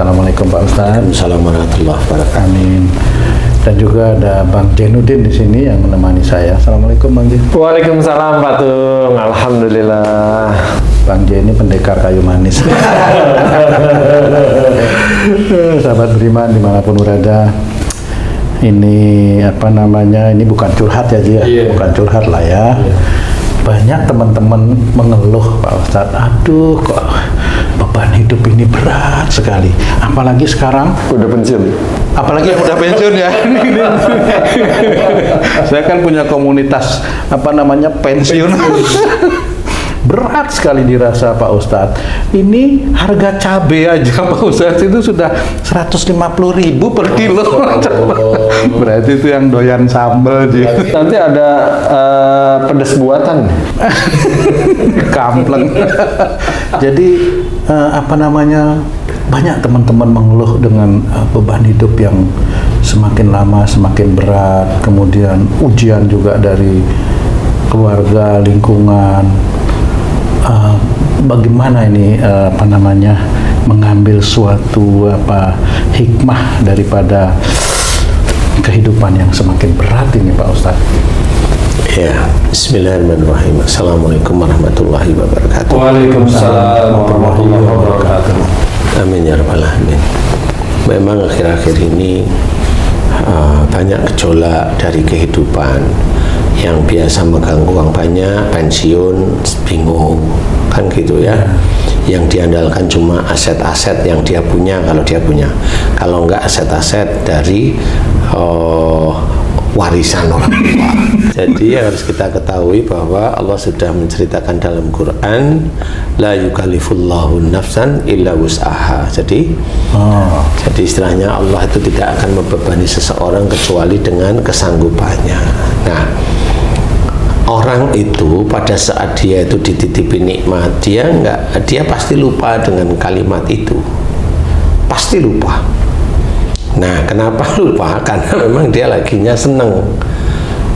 Assalamualaikum Pak Ustadz. Assalamualaikum warahmatullahi wabarakatuh. Amin. Dan juga ada Bang Jainuddin di sini yang menemani saya. Assalamualaikum Bang Jain. Waalaikumsalam Pak Tung. Alhamdulillah. Bang Jain ini pendekar kayu manis. Sahabat beriman dimanapun berada. Ini apa namanya? Ini bukan curhat ya Ji ya? Bukan curhat lah ya. Banyak teman-teman mengeluh Pak Ustadz. Aduh kok beban hidup ini berat sekali. Apalagi sekarang Udah pensiun. apalagi yang udah pensiun ya. Saya kan punya komunitas apa namanya pensiun. Berat sekali dirasa Pak Ustadz. Ini harga cabai aja Pak Ustadz itu sudah 150.000 per kilo. Berarti itu yang doyan sambal Ji. Nanti ada pedas buatan. Kampleng. Jadi apa namanya, banyak teman-teman mengeluh dengan beban hidup yang semakin lama semakin berat, kemudian ujian juga dari keluarga, lingkungan. Bagaimana ini apa namanya, mengambil suatu hikmah daripada kehidupan yang semakin berat ini Pak Ustadz? Ya, Bismillahirrahmanirrahim. Assalamualaikum warahmatullahi wabarakatuh. Waalaikumsalam warahmatullahi wabarakatuh. Amin ya rabbal alamin. Memang akhir-akhir ini banyak gejolak dari kehidupan. Yang biasa megang uang banyak, pensiun, bingung, kan gitu ya. Yang diandalkan cuma aset-aset yang dia punya, kalau dia punya. Kalau enggak, aset-aset dari warisan orang tua. Jadi harus kita ketahui bahwa Allah sudah menceritakan dalam Quran, la yukallifullahu nafsan illa wus'aha. Jadi istilahnya Allah itu tidak akan membebani seseorang kecuali dengan kesanggupannya. Nah, orang itu pada saat dia itu dititipi nikmat, dia pasti lupa dengan kalimat itu. Pasti lupa. Nah, kenapa lupa? Karena memang dia laginya seneng.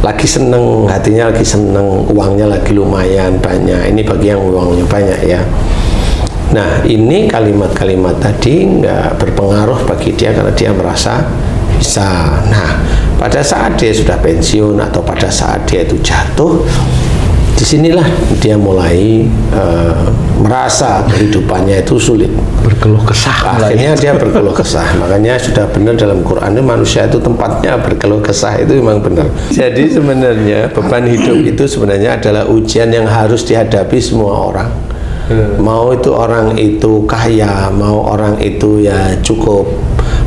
Lagi seneng, hatinya lagi seneng, uangnya lagi lumayan banyak. Ini bagi yang uangnya banyak ya. Nah, ini kalimat-kalimat tadi nggak berpengaruh bagi dia karena dia merasa bisa. Nah, pada saat dia sudah pensiun atau pada saat dia itu jatuh, disinilah dia mulai merasa kehidupannya itu sulit, Berkeluh kesah. akhirnya dia berkeluh kesah. Makanya sudah benar dalam Quran ini, manusia itu tempatnya berkeluh kesah, itu memang benar. Jadi sebenarnya beban hidup itu sebenarnya adalah ujian yang harus dihadapi semua orang. Mau itu orang itu kaya, mau orang itu ya cukup,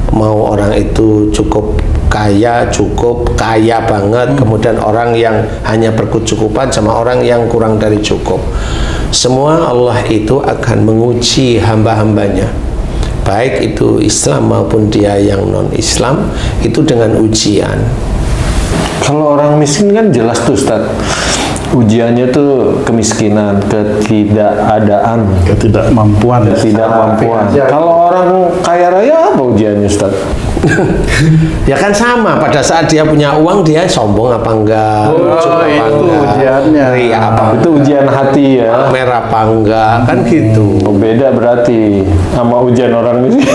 mau orang itu cukup kaya banget, kemudian orang yang hanya berkecukupan sama orang yang kurang dari cukup. Semua Allah itu akan menguji hamba-hambanya, baik itu Islam maupun dia yang non-Islam, itu dengan ujian. Kalau orang miskin kan jelas tuh Ustaz, ujiannya tuh kemiskinan, ketidakadaan, Ketidakmampuan. Kalau orang kaya raya apa ujiannya Ustaz? Ya kan sama, pada saat dia punya uang dia sombong apa enggak, lucu apa itu enggak, ujiannya. ria apa Itu ujian hati ya. merah apa enggak, kan gitu. Oh, beda berarti sama ujian orang miskin.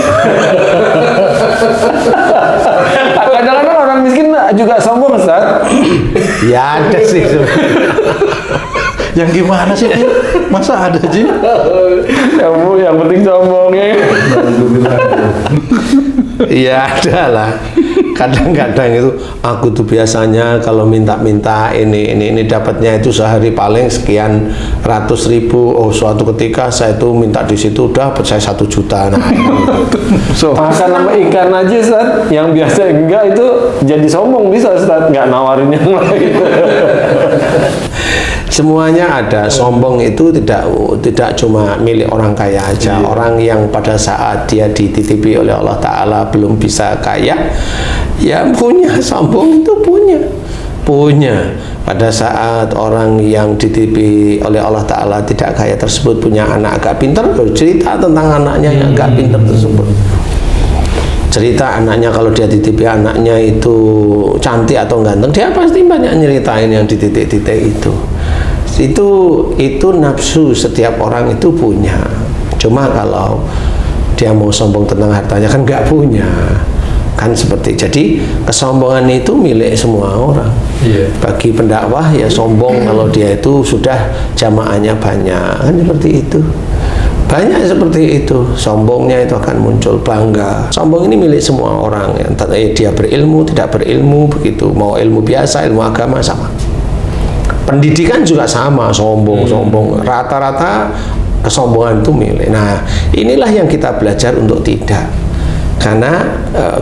Kadang-kadang orang miskin juga sombong Ustaz. Ya ada sih sebenarnya. Yang gimana sih? Masa ada Ji? Yang penting sombongnya. Ya ada lah. Kadang-kadang itu aku tuh biasanya kalau minta-minta ini dapatnya itu sehari paling sekian ratus ribu. Oh, suatu ketika saya itu minta di situ udah dapat saya 1 juta. Nah, Makan sama ikan aja Ustaz, yang biasa enggak itu jadi sombong bisa Ustaz, nggak nawarin yang lain. semuanya ada. Sombong itu tidak cuma milik orang kaya aja. Orang yang pada saat dia dititipi oleh Allah Ta'ala belum bisa kaya, ya punya sombong itu punya. Pada saat orang yang dititipi oleh Allah Ta'ala tidak kaya tersebut punya anak agak pintar, cerita tentang anaknya yang agak pintar tersebut. Cerita anaknya, kalau dia titipi anaknya itu cantik atau ganteng, dia pasti banyak nyeritain yang di titik-titik itu. Itu nafsu, setiap orang itu punya. Cuma kalau dia mau sombong tentang hartanya kan nggak punya. Kan seperti, jadi kesombongan itu milik semua orang. Bagi pendakwah ya sombong kalau dia itu sudah jamaahnya banyak, kan seperti itu. Banyak seperti itu, sombongnya itu akan muncul, bangga. Sombong ini milik semua orang, dia berilmu, tidak berilmu, begitu. Mau ilmu biasa, ilmu agama sama. Pendidikan juga sama, sombong. Rata-rata kesombongan itu milik. Nah, inilah yang kita belajar untuk tidak. Karena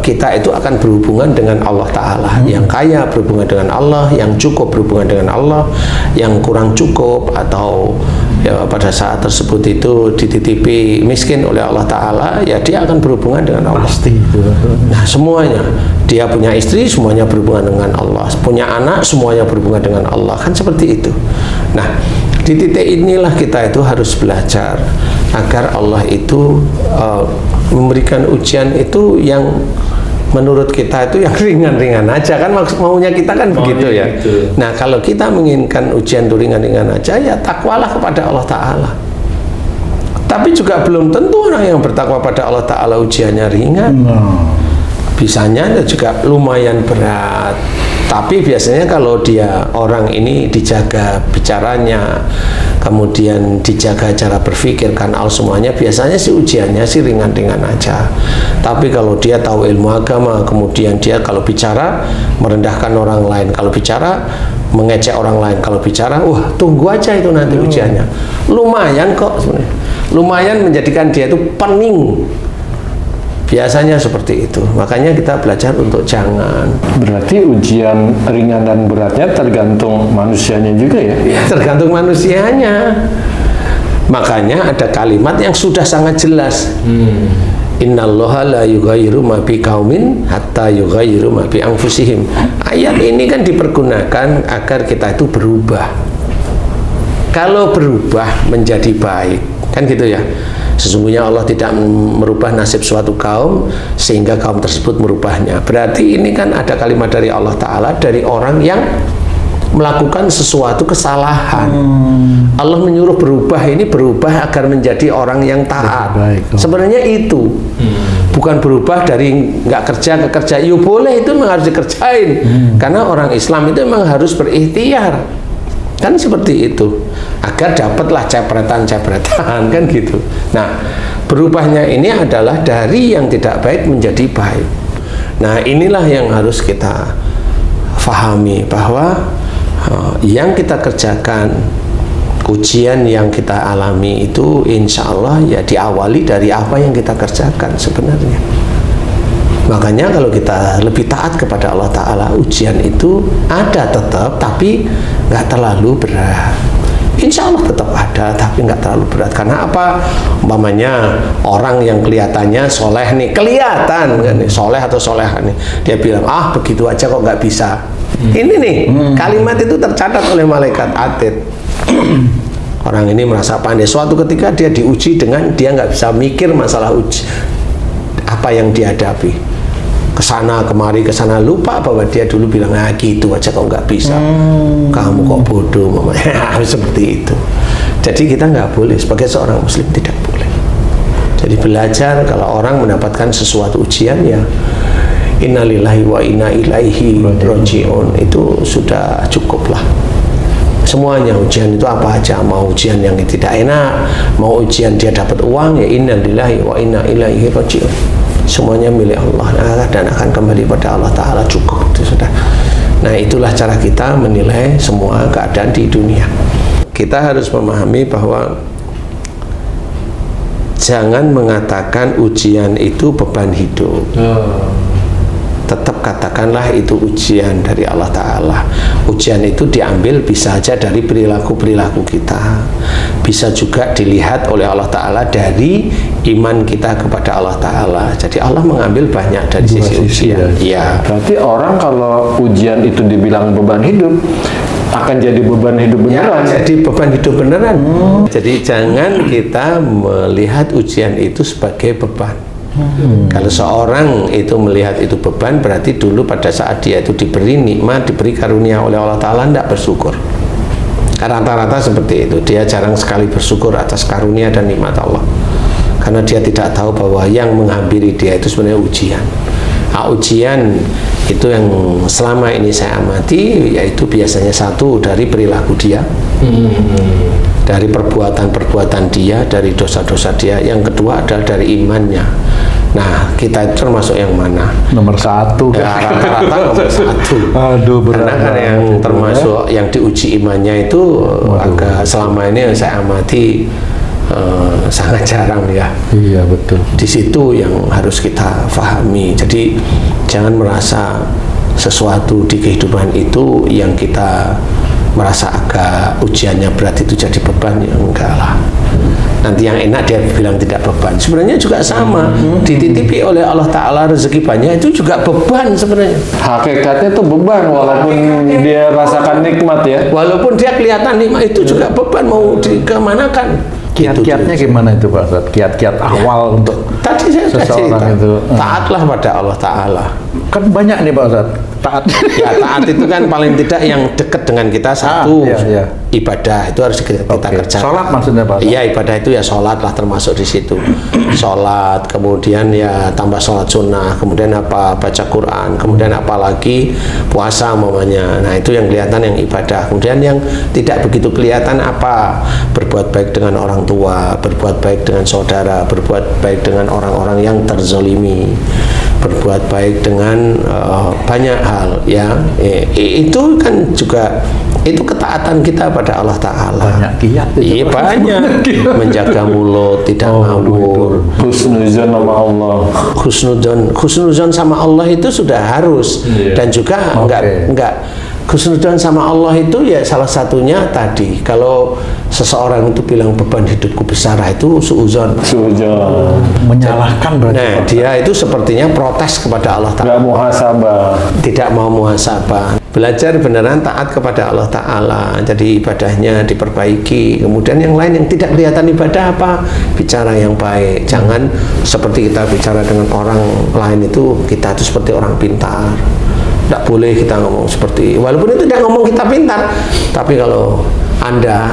kita itu akan berhubungan dengan Allah Ta'ala. Yang kaya berhubungan dengan Allah, yang cukup berhubungan dengan Allah, yang kurang cukup atau ya, pada saat tersebut itu dititipi miskin oleh Allah Ta'ala, ya dia akan berhubungan dengan Allah. Pasti. Nah, semuanya. Dia punya istri, semuanya berhubungan dengan Allah. Punya anak, semuanya berhubungan dengan Allah. Kan seperti itu. Nah, di titik inilah kita itu harus belajar agar Allah itu memberikan ujian itu yang menurut kita itu yang ringan-ringan aja, kan maunya kita kan begitu ya. Nah, kalau kita menginginkan ujian itu ringan-ringan aja, ya takwalah kepada Allah Ta'ala. Tapi juga belum tentu orang yang bertakwa pada Allah Ta'ala ujiannya ringan. Bisanya juga lumayan berat. Tapi biasanya kalau dia orang ini dijaga bicaranya, kemudian dijaga cara berpikir, kan semuanya, biasanya sih ujiannya sih ringan-ringan aja. Tapi kalau dia tahu ilmu agama, kemudian dia kalau bicara merendahkan orang lain, kalau bicara mengecek orang lain, kalau bicara, wah tunggu aja itu nanti ujiannya. Lumayan kok sebenarnya. Lumayan menjadikan dia itu pening. Biasanya seperti itu. Makanya kita belajar untuk jangan. Berarti ujian ringan dan beratnya tergantung manusianya juga ya? Ya, tergantung manusianya. Makanya ada kalimat yang sudah sangat jelas. Innallaha la yughayyiru ma biqaumin hatta yughayyiru ma bi anfusihim. Ayat ini kan dipergunakan agar kita itu berubah. Kalau berubah menjadi baik, kan gitu ya. Sesungguhnya Allah tidak merubah nasib suatu kaum sehingga kaum tersebut merubahnya. Berarti ini kan ada kalimat dari Allah Ta'ala dari orang yang melakukan sesuatu kesalahan. Allah menyuruh berubah, ini berubah agar menjadi orang yang taat. Sebenarnya itu bukan berubah dari nggak kerja ke kerja. Ya boleh, itu memang harus dikerjain. Karena orang Islam itu memang harus berikhtiar. Kan seperti itu, agar dapatlah cepretan-cepretan, kan gitu. Nah, berubahnya ini adalah dari yang tidak baik menjadi baik. Nah, inilah yang harus kita fahami, bahwa yang kita kerjakan, ujian yang kita alami itu insya Allah ya diawali dari apa yang kita kerjakan sebenarnya. Makanya kalau kita lebih taat kepada Allah Ta'ala, ujian itu ada tetap, tapi nggak terlalu berat. Insya Allah tetap ada, tapi nggak terlalu berat. Karena apa? Umpamanya orang yang kelihatannya soleh nih, kelihatan kan nih, soleh atau solehah nih, dia bilang, ah begitu aja kok nggak bisa. Ini nih, kalimat itu tercatat oleh malaikat atid. Orang ini merasa pandai. Suatu ketika dia diuji dengan dia nggak bisa mikir masalah uji apa yang dihadapi. Kesana kemari, kesana, lupa bahwa dia dulu bilang, ah gitu aja kok nggak bisa, kamu kok bodoh mamanya. Seperti itu. Jadi kita nggak boleh, sebagai seorang muslim tidak boleh. Jadi belajar kalau orang mendapatkan sesuatu ujian, ya innalillahi wa inna ilaihi raji'un, itu sudah cukup lah. Semuanya ujian itu apa aja, mau ujian yang tidak enak, mau ujian dia dapat uang, ya innalillahi wa inna ilaihi raji'un. Semuanya milik Allah dan akan kembali pada Allah Ta'ala, cukup itu sudah. Nah, itulah cara kita menilai semua keadaan di dunia. Kita harus memahami bahwa jangan mengatakan ujian itu beban hidup. Tetap katakanlah itu ujian dari Allah Ta'ala. Ujian itu diambil bisa saja dari perilaku-perilaku kita, bisa juga dilihat oleh Allah Ta'ala dari iman kita kepada Allah Ta'ala. Jadi Allah mengambil banyak dari sisi ujian. Ya. Berarti orang kalau ujian itu dibilang beban hidup, akan jadi beban hidup beneran. Ya, jadi beban hidup beneran. Jadi jangan kita melihat ujian itu sebagai beban. Kalau seorang itu melihat itu beban, berarti dulu pada saat dia itu diberi nikmat, diberi karunia oleh Allah Ta'ala, tidak bersyukur. Rata-rata seperti itu, dia jarang sekali bersyukur atas karunia dan nikmat Allah. karena dia tidak tahu bahwa yang menghampiri dia itu sebenarnya ujian. Ujian itu yang selama ini saya amati, yaitu biasanya satu dari perilaku dia, dari perbuatan-perbuatan dia, dari dosa-dosa dia. Yang kedua adalah dari imannya. Nah, kita itu termasuk yang mana? Nomor 1. Ya, rata-rata nomor 1. Aduh, berat. Karena kan yang termasuk yang diuji imannya itu agak selama ini yang saya amati sangat jarang ya. Iya, betul. Di situ yang harus kita pahami. Jadi jangan merasa sesuatu di kehidupan itu yang kita merasa agak ujiannya berat itu jadi beban, ya enggak lah. Nanti yang enak dia bilang tidak beban, sebenarnya juga sama. Dititipi oleh Allah Ta'ala rezeki banyak itu juga beban sebenarnya. Hakikatnya itu beban walaupun dia rasakan nikmat ya. Walaupun dia kelihatan nikmat itu juga beban, mau dikemanakan. Kiat-kiatnya gimana itu Pak Ustadz? Kiat-kiat awal untuk tadi saya seseorang cerita, itu taatlah pada Allah Ta'ala. kan banyak nih Pak Ustadz taat. Ya, taat itu kan paling tidak yang dekat dengan kita satu, iya. Ibadah itu harus kita kerjakan. Sholat maksudnya Pak Ustadz? Iya, ibadah itu ya sholat lah termasuk di situ. Sholat, kemudian ya tambah sholat sunnah, kemudian apa, baca Quran, kemudian apalagi puasa umpamanya. Nah itu yang kelihatan yang ibadah. Kemudian yang tidak begitu kelihatan apa, berbuat baik dengan orang tua, berbuat baik dengan saudara, berbuat baik dengan orang-orang yang terzolimi, berbuat baik dengan banyak hal ya. Itu kan juga itu ketaatan kita pada Allah Ta'ala. Banyak kiat itu. Iya, banyak. Menjaga mulut, tidak ngawur, Husnuzon sama Allah. Husnuzon sama Allah itu sudah harus. Dan juga enggak husnuzon sama Allah itu ya salah satunya tadi, kalau seseorang itu bilang beban hidupku besar, itu suuzon. Menyalahkan berarti. Nah, dia itu sepertinya protes kepada Allah Ta'ala. Nggak muhasabah. Tidak mau muhasabah. Belajar beneran taat kepada Allah Ta'ala, jadi ibadahnya diperbaiki. Kemudian yang lain yang tidak kelihatan ibadah apa, bicara yang baik. Jangan seperti kita bicara dengan orang lain itu, kita itu seperti orang pintar. Tidak boleh kita ngomong seperti, walaupun itu tidak ngomong kita pintar, tapi kalau anda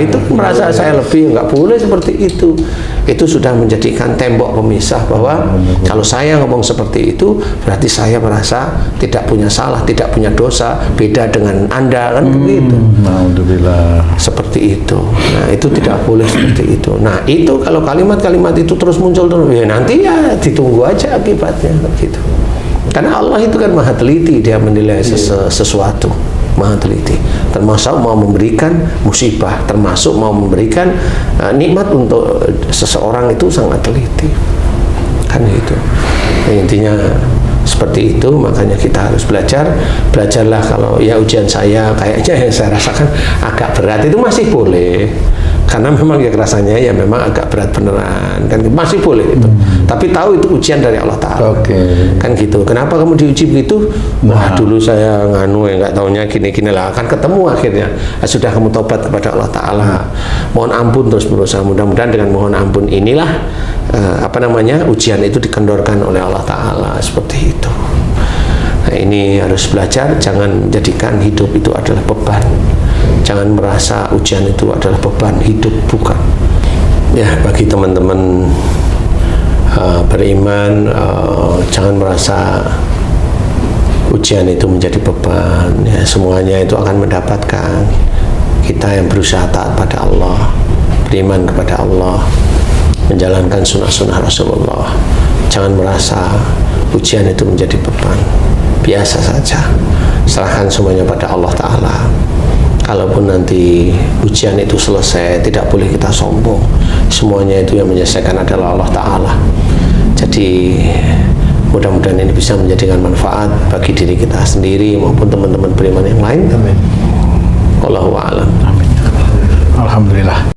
itu merasa saya lebih, nggak boleh seperti itu. Itu sudah menjadikan tembok pemisah bahwa kalau saya ngomong seperti itu berarti saya merasa tidak punya salah, tidak punya dosa, beda dengan anda, kan begitu. Alhamdulillah. Seperti itu. Nah itu tidak boleh seperti itu. Nah itu kalau kalimat-kalimat itu terus muncul terus, ya nanti ya ditunggu aja akibatnya begitu. Karena Allah itu kan maha teliti, dia menilai sesuatu, maha teliti. Termasuk mau memberikan musibah, termasuk mau memberikan nikmat untuk seseorang itu sangat teliti. Kan itu. Nah, intinya seperti itu, makanya kita harus belajarlah. Kalau ya ujian saya kayaknya yang saya rasakan agak berat, itu masih boleh. Karena memang ya rasanya ya memang agak berat beneran, kan masih boleh itu. Tapi tahu itu ujian dari Allah Ta'ala. Kan gitu. Kenapa kamu diuji begitu? Wah, dulu saya nganu ya, nggak taunya gini-gini lah. Kan ketemu akhirnya. Sudah kamu tobat kepada Allah Ta'ala. Mohon ampun terus berusaha. Mudah-mudahan dengan mohon ampun inilah ujian itu dikendorkan oleh Allah Ta'ala, seperti itu. Nah, ini harus belajar, jangan jadikan hidup itu adalah beban. Jangan merasa ujian itu adalah beban hidup, bukan. Ya, bagi teman-teman beriman, jangan merasa ujian itu menjadi beban. Ya, semuanya itu akan mendapatkan. Kita yang berusaha taat pada Allah, beriman kepada Allah, menjalankan sunnah-sunnah Rasulullah. Jangan merasa ujian itu menjadi beban. Biasa saja. Serahkan semuanya pada Allah Ta'ala. Kalaupun nanti ujian itu selesai, tidak boleh kita sombong. Semuanya itu yang menyelesaikan adalah Allah Ta'ala. Jadi mudah-mudahan ini bisa menjadikan manfaat bagi diri kita sendiri maupun teman-teman beriman yang lain. Amin. Wallahu a'lam. Amin. Alhamdulillah.